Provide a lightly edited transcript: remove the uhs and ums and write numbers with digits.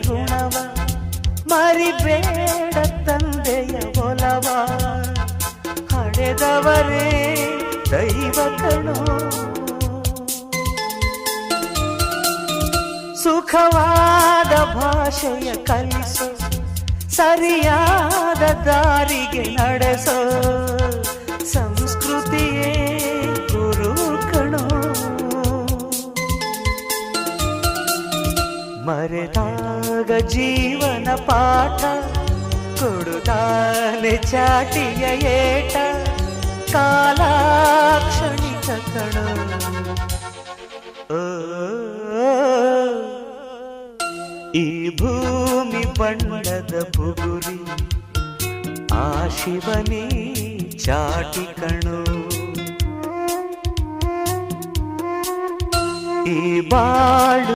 ಋಣವ ಮರಿಬೇಡ ತಂದೆಯ ಒಲವ ಹಡೆದವರೇ ದೈವ ಕಣೋ ಸುಖವಾದ ಭಾಷೆಯ ಕಲಿಸೋ ಸರಿಯಾದ ದಾರಿಗೆ ನಡೆಸೋ ಸಂಸ್ಕೃತಿಯೇ ಗುರು ಕಣೋ ಮರೆತಾಗ ಜೀವನ ಪಾಠ ಕೊಡುತ್ತಾನೆ ಚಾಟಿಯ ಏಟ ಕಾಲಾಕ್ಷಣಿಕ ಕಣೋ ಈ ಭೂಮಿ ಬಣ್ಣದ ಬುಗುರಿ ಆ ಶಿವನೇ ಚಾಟಿ ಕಣೋ ಈ ಬಾಳು